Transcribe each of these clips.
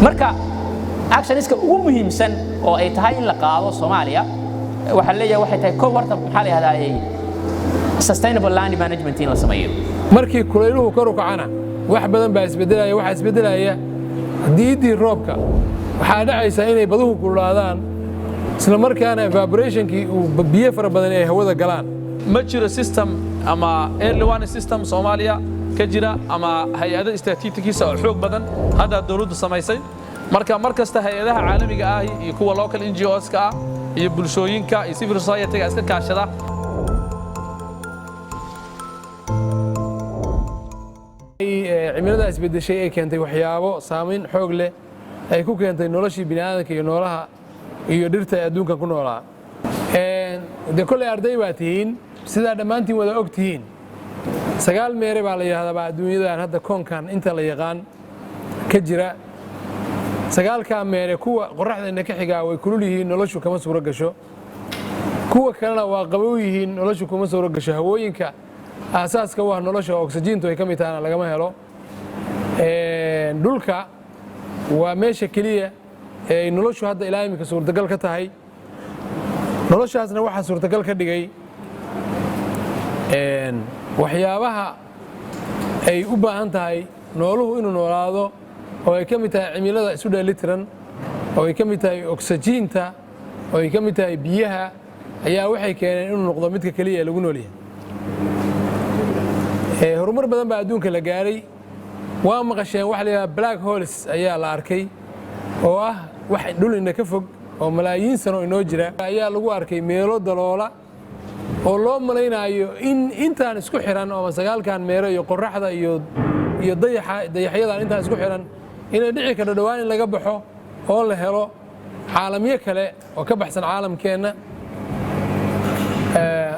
marka actionska ugu muhiimsan oo ay tahay in la qaado Soomaaliya waxa leeyahay waxay tahay koob warta maxaa la yiraahdaa sustainable land management in la sameeyo markii kulayluhu kor u kacana wax badan baa isbedelaya waxa isbedelaya diidii roobka waxa dhacaysa inay baduhu kululaadaan isla markaana evaporationkii uu biyo fara badan ay hawada galaan ma jiro system ama early warning system Soomaaliya ka jira ama hay'ado istiraatiijikiisa oo xoog badan hadda dawladdu samaysay markasta hay'adaha caalamiga ah iyo kuwa local NGOs-ka iyo bulshooyinka iyo civil society-ga iska kaashada cimilada isbedeshay ay keentay waxyaabo saameyn xoog leh ay ku keentay noloshii bini'aadamka iyo noolaha iyo dhirta adduunka ku noolaa de kulay arday baa tihiin sidaa dhammaantiin wada og tihiin 9 meere baa la yiraahdaa adduunyadan hadda koonkan inta la yaqaan ka jira 9 meere kuwa qorraxda ka xigaa way kulul yihiin noloshu kama suuro gasho kuwa kalena waa qabow yihiin noloshu kama suuro gasho hawooyinka asaaska waa nolosha oxygen-tu ay ka mid tahay lagama helo dhulka waa meesha kaliya ee noloshu hadda ilaa imika suurtagal ka tahay noloshaasna waxa suurtagal ka dhigay waxyaabaha ay u baahan tahay nooluhu inuu noolaado oo ay ka mid tahay cimilada isu dheelitiran oo ay ka mid tahay oxygen-ta oo ay ka mid tahay biyaha ayaa waxay keeneen inuu noqdo midka kaliya ee lagu nool yahay horumar badan baa adduunka la gaaray waa maqasheen wax la yiraahdo black holes ayaa la arkay oo ah wax dhul inta ka fog oo malaayiin sano inoo jira ayaa lagu arkay meelo daloola oo loo malaynayo in intaan isku xiran oo 9 meero iyo qorraxda iyo dayaxyadan intaan isku xiran inay dhici karto dhawaan in laga baxo oo la helo caalamiye kale oo ka baxsan caalamkeena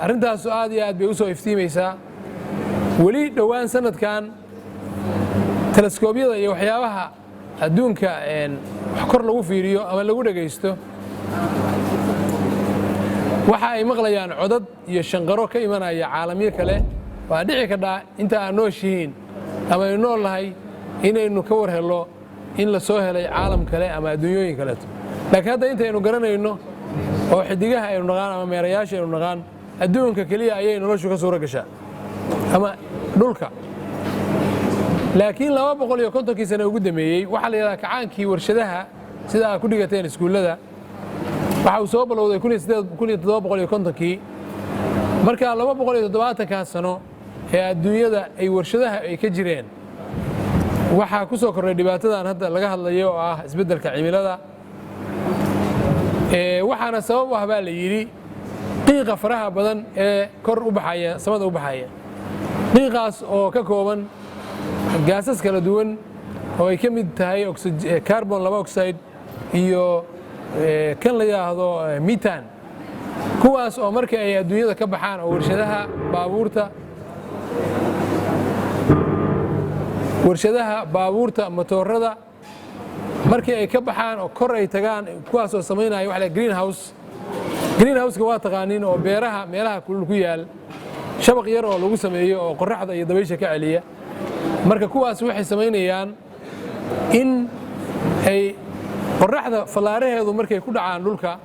arrintaas aad iyo aad bay u soo iftiimaysaa wali dhawaan sanadkan teleskoobyada iyo waxyaabaha adduunka wax kor lagu fiiriyo ama lagu dhageysto waxa ay maqlayaan codad iyo shanqaro ka imanaya caalamiye kale waa dhici karta inta aan nooshihiin ama ay nool lahay inaynu ka war helo in la soo helay caalam kale ama adduunyooyin kale laakiin hadda intaynu garanayno oo xidigaha aynu naqaan ama meerayaasha aynu naqaan adduunka kaliya ayay noloshu ka suura gashaa ama dhulka laakiin 250 sano ugu dhameeyay waxa la yiraahdaa kacaankii warshadaha sida aad ku dhigateen iskuulada waxa uu soo bilowday 1750 marka 270 sano ee adduunyada ay warshadaha ay ka jireen waxa ku soo kordhay dhibaatadan hadda laga hadlayo oo ah isbeddelka cimilada waxaana sabab ah baa la yiri qiiqa faraha badan ee kor u baxaya samada u baxaya qiiqaas oo ka kooban gaasas kala duwan oo ay ka mid tahay carbon dioxide iyo kan la yiraahdo methane kuwaas oo markii ay adduunyada ka baxaan oo warshadaha baabuurta matoorada markii ay ka baxaan oo kor ay tagaan kuwaas oo sameynaya wax la greenhouse-ka waa taqaaniin oo beeraha meelaha kulul ku yaal shabaq yar oo lagu sameeyo oo qorraxda iyo dabaysha ka celiya marka kuwaas waxay sameynayaan in ay qorraxda falaaraheedu markay ku dhacaan dhulka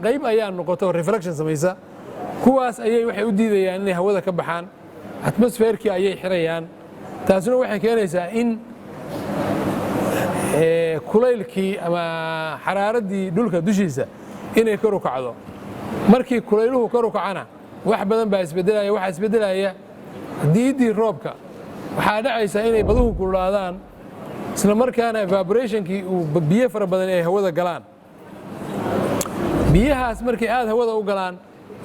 qayb ayaa noqoto reflection samaysa kuwaas ayay waxay u diidayaan inay hawada ka baxaan atmosphere-kii ayay xirayaan taasina waxay keenaysaa in kulaylkii ama xaraaradii dhulka dushiisa inay kor u kacdo markii kulayluhu kor u kacana wax badan baa isbedelaya waxa isbedelaya diidii roobka waxa dhacaysa inay baduhu kululaadaan isla markaana evaporationkii uu biyo fara badan ay hawada galaan biyahaas markay aad hawada u galaan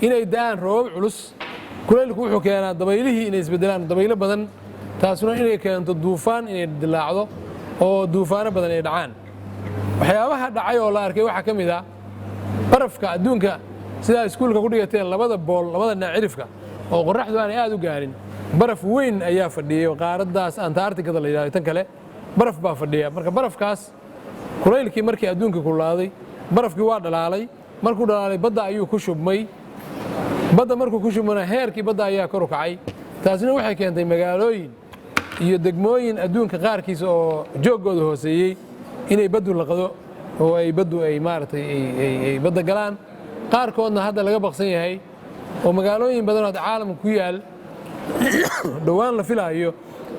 inay da'aan roobab culus kulaylku wuxuu keenaa dabaylihii inay isbedelaan dabaylo badan taasuna inay keento duufaan inay dilaacdo oo duufaano badan ay dhacaan waxyaabaha dhacay oo la arkay waxa ka mid ah barafka adduunka sida iskuulka ku dhigateen labada dhinac cirifka oo qorraxdu aan aad u gaarin baraf weyn ayaa fadhiyay qaaradaas Antarctica la yiraahdo tan kale baraf baa fadhiya marka barafkaas kulaylkii markii adduunka kulaaday barafkii waa dhalaalay markuu dhalaalay badda ayuu ku shubmay badda markuu ku shubmana heerkii badda ayaa kor u kacay taasina waxay keentay magaalooyin iyo degmooyin adduunka qaarkiisa oo jooggooda hooseeyey inay baddu laqado oo ay baddu ay maaragtay ay badda galaan qaarkoodna hadda laga baqsan yahay oo magaalooyin badan oo caalamka ku yaal dhowaan la filaayo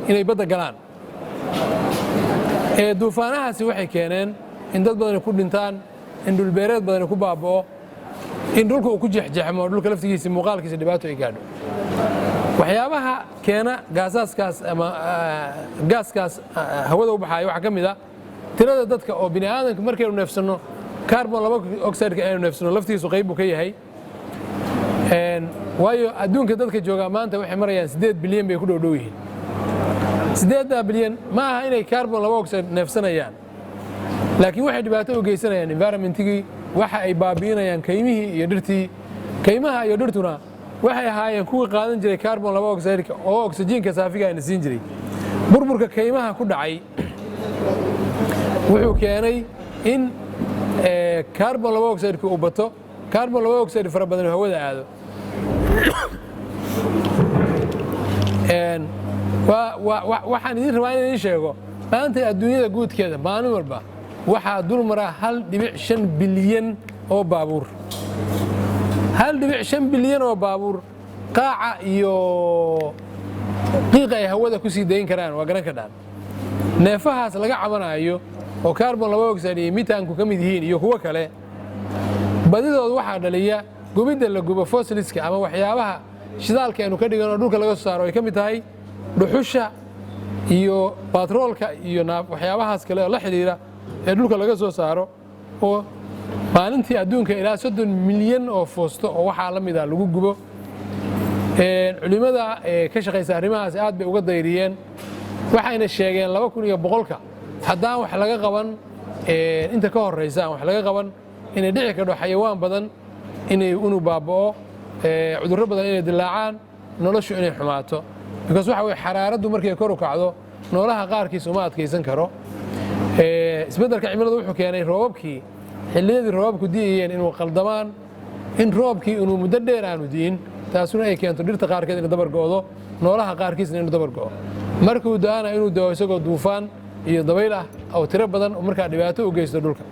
inay badda galaan duufaanahaasi waxay keeneen in dad badani ku dhintaan in dhulbeereed badani ku baaba'o in dhulka uu ku jeexjeexmo oo dhulka laftigiisa muuqaalkiisa dhibaato ay gaadho waxyaabaha keena gaasaskaas ama gaaskaas hawada u baxaaya waxaa ka mid ah tirada dadka oo bini aadanka markaynu neefsanno carbon dioxide-ka aynu neefsanno laftigiisu qayb buu ka yahay waayo adduunka dadka joogaa maanta waxay marayaan 8 bilyan bay ku dhowdhow yihiin 8 bilyan ma aha inay carbon dioxide neefsanayaan laakiin waxay dhibaato u geysanayaan environmentigii waxa ay baabi'inayaan kaymihii iyo dhirtii kaymaha iyo dhirtuna waxay ahaayeen kuwii qaadan jiray carbon dioxide-ka oo oksijiinka saafiga ayna siin jiray burburka kaymaha ku dhacay wuxuu keenay in carbon dioxide-ka uu bato carbon dioxide fara badan hawada aado waxaan idin rabaa inaan idin sheego maanta adduunyada guudkeeda maalin walba waxaa dul maraa 1.5 bilyan oo baabuur 1.5 bilyan oo baabuur qaaca iyo qiiqa ay hawada ku sii dayn karaan waa garan kadhaan neefahaas laga cabanayo oo carbon dioxide iyo mitaanku ka mid yihiin iyo kuwo kale badidooda waxaa dhaliya gubidda la gubo fossiliska ama waxyaabaha shidaalka aynu ka dhigan oo dhulka laga soo saaro ay ka mid tahay dhuxusha iyo batroolka iyo waxyaabahaas kale oo la xidhiira ee dhulka laga soo saaro oo maalintii adduunka ilaa 30 milyan oo foosto oo waxaa la mid ah lagu gubo culimada ka shaqaysa arrimahaas aad bay uga dayriyeen waxayna sheegeen 2100ka haddaan wax laga qaban inta ka horeysa aan wax laga qaban inay dhici karto xayawaan badan inuu baaba'o cudurro badan inay dilaacaan noloshu inay xumaato because waxa weeye xaraaraddu markay kor u kacdo noolaha qaarkiis uma adkaysan karo isbeddelka cimiladu wuxuu keenay roobabkii xilliyadii roobabku di'ayeen inuu qaldamaan in roobkii inuu muddo dheer aanu di'in taasuna ay keento dhirta qaarkeed inay dabar go'do noolaha qaarkiisna inuu dabar go'o markuu da'ana inuu da'o isagoo duufaan iyo dabayl ah oo tiro badan oo markaa dhibaato u geysto dhulka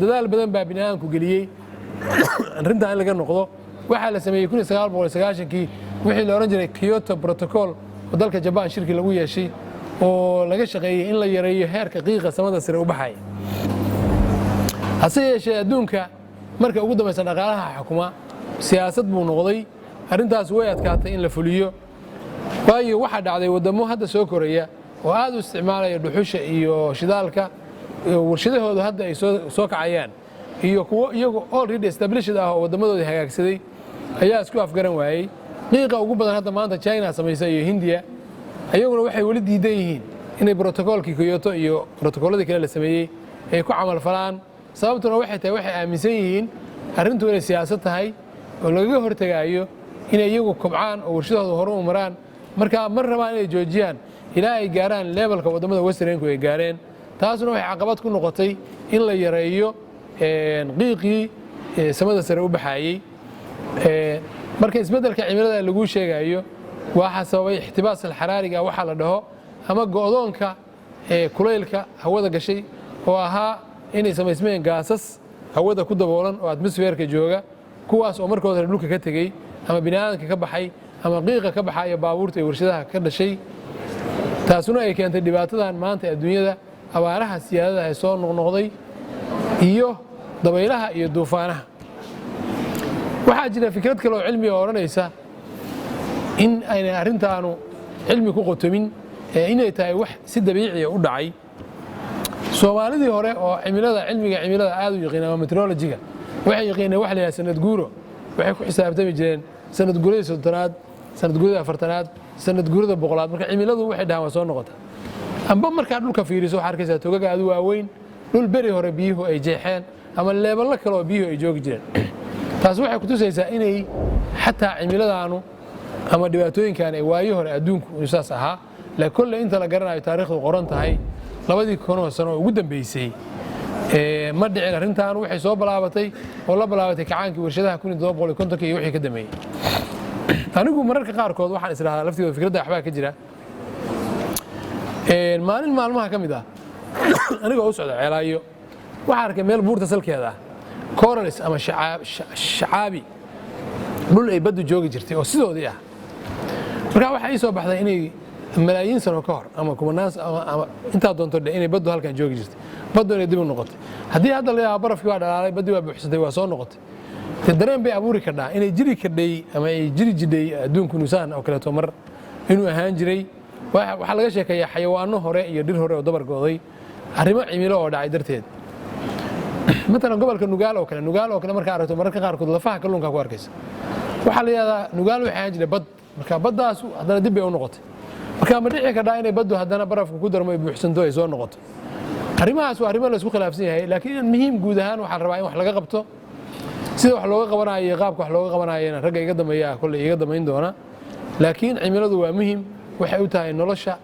dadaal badan baa bini aadamku geliyey arrintaa in laga noqdo waxaa la sameeyey 1990kii wixii la odhan jiray Kyoto Protocol oo dalka Japan shirki lagu yeeshay oo laga shaqeeyey in la yareeyo heerka qiiqa samada sare u baxay hase yeeshee adduunka marka ugu dambaysa dhaqaalaha xukuma siyaasad buu noqday arrintaas way adkaatay in la fuliyo waayo waxaa dhacday wadamo hadda soo koraya oo aad u isticmaalaya dhuxusha iyo shidaalka warshadahoodu hadda ay soo kacayaan iyo kuwo iyagu already established ah oo wadamadoodii hagaagsaday ayaa isku afgaran waayey qiiqa ugu badan hadda maanta China samaysa iyo Hindiya ayaguna waxay wali diidan yihiin inay protocolkii Kyoto iyo protocolladii kale la sameeyey ay ku camal falaan sababtuna waxay tahay waxay aaminsan yihiin arrintu inay siyaasad tahay oo lagaga hortagayo inay iyagu kobcaan oo warshadooda hore u maraan marka mar rabaan inay joojiyaan ilaa ay gaaraan levelka wadamada westernku ay gaareen taasuna waxay caqabad ku noqotay in la yareeyo qiiqii samada sare u baxayay marka isbeddelka cimilada lagu sheegayo waxa sababay ixtibaas xaraariga waxa la dhaho ama go'doonka kulaylka hawada gashay oo ahaa inay samaysmeen gaasas hawada ku daboolan oo atmosphere-ka jooga kuwaas oo markooda dhulka ka tagay ama bini'aadamka ka baxay ama qiiqa ka baxaya baabuurta iyo warshadaha ka dhashay taasuna ay keentay dhibaatadan maanta adduunyada abaaraha siyaadada ay soo noqnoqday iyo dabaylaha iyo duufaanaha waxaa jira fikrad kale oo cilmi oo oranaysa in ay arrintaanu cilmi ku qotomin inay tahay wax si dabiici ah u dhacay Soomaalidii hore oo cilmiga cimilada aad u yaqaan ama meteorology-ga waxay yaqaaneen wax la yiraahdo sanad guuro waxay ku xisaabtami jireen sanad guurada 30aad sanad guurada 40aad sanad guurada 100aad marka cimiladu waxay dhahaan soo noqota amba marka dhulka fiiriso waxa arkaysaa togaga aad u waaweyn dhul beri hore biyuhu ay jeexeen ama leebal kale oo biyuhu ay joogi jireen taas waxay ku tusaysaa inay xataa cimiladaanu ama dhibaatooyinkan ay waayo hore adduunku inuu saas ahaa la kulli inta la garanayo taariikhdu qoran tahay 2 sano ugu dambeysay ma dhicin arrintan waxay soo balaabatay oo la balaabatay kacaankii warshadaha 1950 iyo wixii ka dambeeyay anigu mararka qaar kood waxaan islahaa laftiisa fikradda waxba ka jira maalin maalmaha ka mid ah anigoo u socda ceelaayo waxaan arkay meel buurta salkeeda ah coralis ama shacaabi dhul ay baddu joogi jirtay oo sidoodii ah markaa waxaa ii soo baxday inay malaayiin sano ka hor ama kumanaan ama intaa doonto dhe inay baddu halkan joogi jirtay baddu inay dib u noqotay haddii hadda la yidhaahdo barafkii waa dhalaalay baddii waa buuxsatay waa soo noqotay dee dareen bay abuuri kardhaa inay jiri kardhay ama ay jiri jidhay adduunku nusaan oo kaleeto mar inuu ahaan jiray waxaa laga sheekeeyaa xayawaano hore iyo dhir hore oo dabar go'day arrimo cimilo oo dhacay darteed matalan gobolka nugaal oo kale markaa aragto mararka qaarkood lafaha kalluunka ku arkaysa waxaa la yidhahdaa nugaal waxay ahaan jiray bad marka baddaas haddana dib bay u noqotay marka ma dhici kardhaa inay baddu haddana barafka ku darmo ay buuxsanto ay soo noqoto arrimahaas waa arrimo la isku khilaafsan yahay laakiin muhiim guud ahaan waxaa la rabaa in wax laga qabto sida wax looga qabanayo iyo qaabka wax looga qabanayana ragga iga dambeeya kolley iga damayn doona laakiin cimiladu waa muhiim waxay u tahay nolosha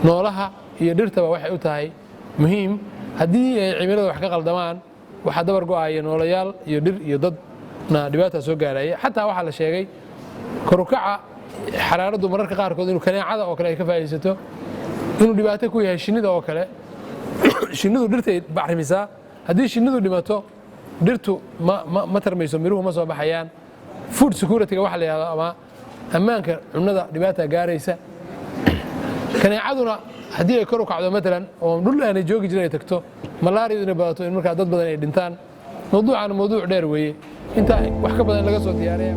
noolaha iyo dhirtaba waxay u tahay muhiim haddii ay cimilada wax ka qaldamaan waxaa dabar go'aya noolayaal iyo dhir iyo dadna dhibaata soo gaaraya xataa waxaa la sheegay korukaca xaraaraddu mararka qaarkood inuu kaneecada oo kale ay ka faa'iidaysato inuu dhibaato ku yahay shinnida oo kale shinnidu dhirtay bacrimisaa haddii shinnidu dhimato dhirtu ma tarmayso miruhu ma soo baxayaan food security-ga waxa la yidhahdo ama ammaanka cunnada dhibaata gaaraysa kaneecaduna haddii ay kor u kacdo matalan oo dhul aanay joogi jirin ay tagto malaariyadu inay badato in markaa dad badan ay dhintaan mawduucan mawduuc dheer weeye intaa wax ka badan laga soo diyaaraya